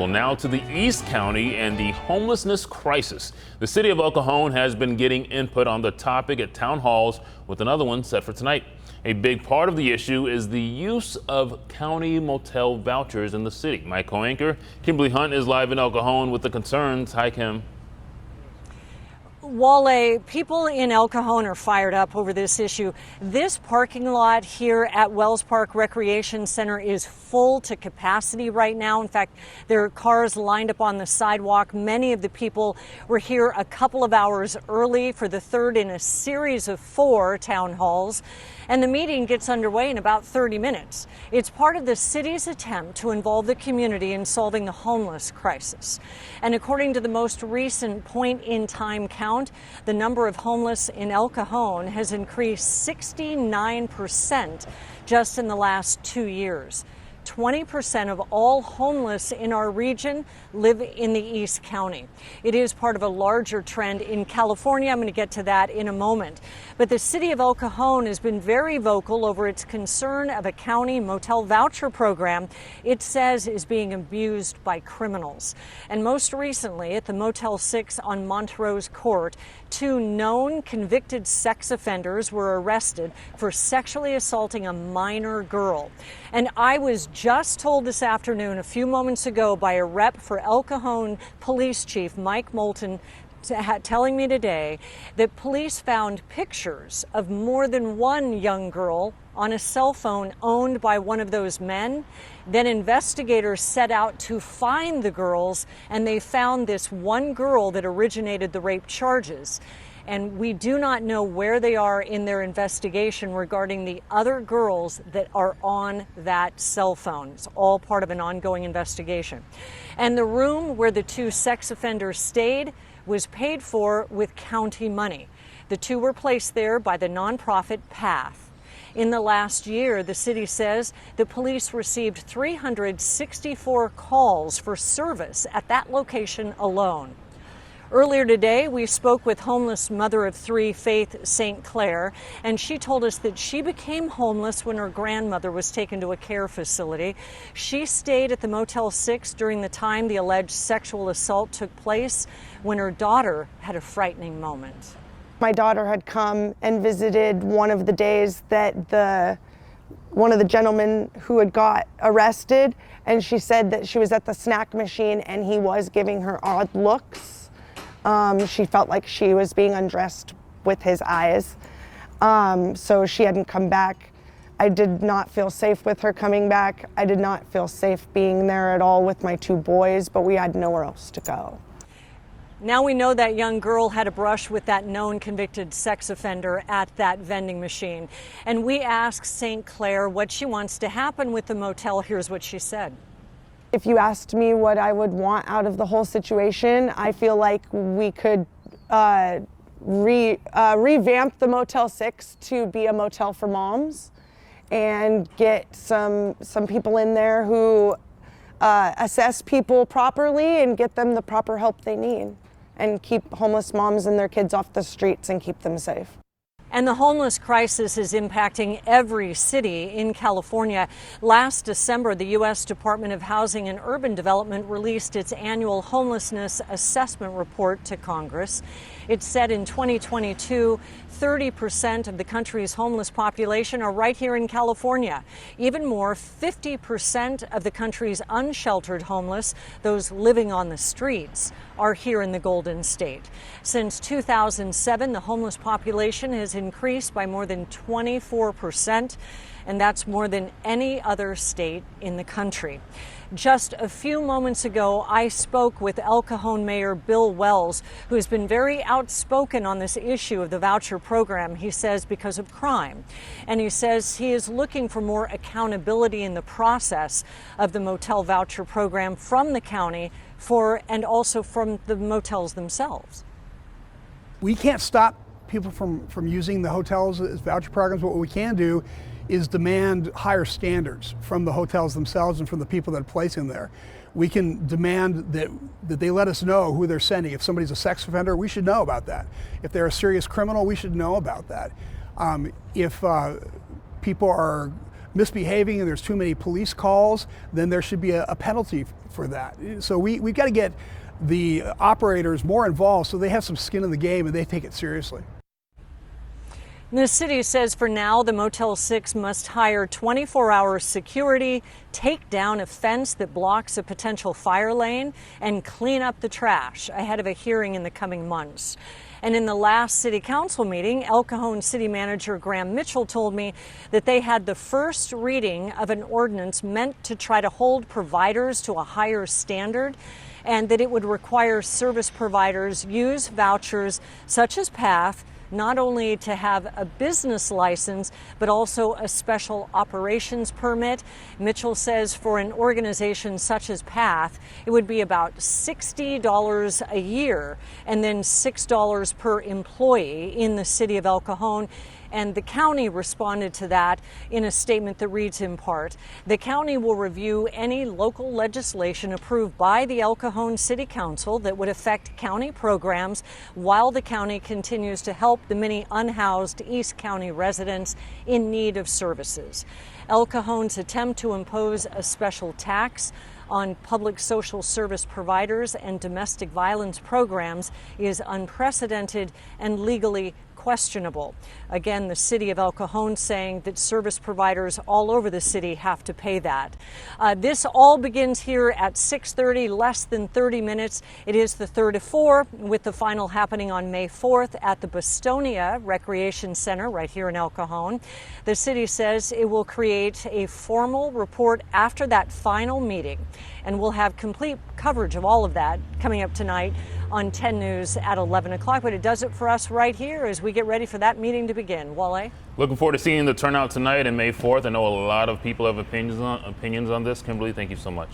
Well, now to the East County and the homelessness crisis. The City of El Cajon has been getting input on the topic at town halls, with another one set for tonight. A big part of the issue is the use of county motel vouchers in the city. My co-anchor Kimberly Hunt is live in El Cajon with the concerns. Hi, Kim. Wale, people in El Cajon are fired up over this issue. This parking lot here at Wells Park Recreation Center is full to capacity right now. In fact, there are cars lined up on the sidewalk. Many of the people were here a couple of hours early for the third in a series of 4 town halls. And the meeting gets underway in about 30 minutes. It's part of the city's attempt to involve the community in solving the homeless crisis. And according to the most recent point-in-time count, the number of homeless in El Cajon has increased 69% just in the last 2 years. 20% of all homeless in our region live in the East County. It is part of a larger trend in California. I'm going to get to that in a moment. But the City of El Cajon has been very vocal over its concern of a county motel voucher program it says is being abused by criminals. And most recently at the Motel 6 on Montrose Court, 2 known convicted sex offenders were arrested for sexually assaulting a minor girl. And I was just told this afternoon, a few moments ago, by a rep for El Cajon Police Chief Mike Moulton, telling me today that police found pictures of more than one young girl on a cell phone owned by one of those men. Then investigators set out to find the girls, and they found this one girl that originated the rape charges. And we do not know where they are in their investigation regarding the other girls that are on that cell phone. It's all part of an ongoing investigation. And the room where the 2 sex offenders stayed was paid for with county money. The 2 were placed there by the nonprofit PATH. In the last year, the city says the police received 364 calls for service at that location alone. Earlier today, we spoke with homeless mother of 3, Faith St. Clair, and she told us that she became homeless when her grandmother was taken to a care facility. She stayed at the Motel 6 during the time the alleged sexual assault took place, when her daughter had a frightening moment. My daughter had come and visited one of the days that one of the gentlemen who had got arrested, and she said that she was at the snack machine and he was giving her odd looks. She felt like she was being undressed with his eyes, so she hadn't come back. I did not feel safe with her coming back. I did not feel safe being there at all with my 2 boys, but we had nowhere else to go. Now we know that young girl had a brush with that known convicted sex offender at that vending machine. And we asked St. Clair what she wants to happen with the motel. Here's what she said. If you asked me what I would want out of the whole situation, I feel like we could revamp the Motel 6 to be a motel for moms and get some people in there who assess people properly and get them the proper help they need and keep homeless moms and their kids off the streets and keep them safe. And the homeless crisis is impacting every city in California. Last December, the U.S. Department of Housing and Urban Development released its annual homelessness assessment report to Congress. It said in 2022, 30% of the country's homeless population are right here in California. Even more, 50% of the country's unsheltered homeless, those living on the streets, are here in the Golden State. Since 2007, the homeless population has increased by more than 24%, and that's more than any other state in the country. Just a few moments ago, I spoke with El Cajon Mayor Bill Wells, who has been very outspoken on this issue of the voucher program, he says, because of crime. And he says he is looking for more accountability in the process of the motel voucher program from the county and also from the motels themselves. We can't stop people from using the hotels as voucher programs. What we can do is demand higher standards from the hotels themselves and from the people that are placing there. We can demand that they let us know who they're sending. If somebody's a sex offender, we should know about that. If they're a serious criminal, we should know about that. If people are misbehaving and there's too many police calls, then there should be a penalty for that. So we've got to get the operators more involved so they have some skin in the game and they take it seriously. The city says for now, the Motel 6 must hire 24-hour security, take down a fence that blocks a potential fire lane, and clean up the trash ahead of a hearing in the coming months. And in the last city council meeting, El Cajon City Manager Graham Mitchell told me that they had the first reading of an ordinance meant to try to hold providers to a higher standard, and that it would require service providers use vouchers such as PATH not only to have a business license, but also a special operations permit. Mitchell says for an organization such as PATH, it would be about $60 a year and then $6 per employee in the city of El Cajon. And the county responded to that in a statement that reads in part, the county will review any local legislation approved by the El Cajon City Council that would affect county programs while the county continues to help the many unhoused East County residents in need of services. El Cajon's attempt to impose a special tax on public social service providers and domestic violence programs is unprecedented and legally questionable. Again, the city of El Cajon saying that service providers all over the city have to pay that. This all begins here at 6:30, less than 30 minutes. It is the third of four, with the final happening on May 4th at the Bostonia Recreation Center right here in El Cajon. The city says it will create a formal report after that final meeting, and we'll have complete coverage of all of that coming up tonight on 10 News at 11 o'clock. But it does it for us right here as we get ready for that meeting to begin. Wale? Looking forward to seeing the turnout tonight and May 4th. I know a lot of people have opinions on this. Kimberly, thank you so much.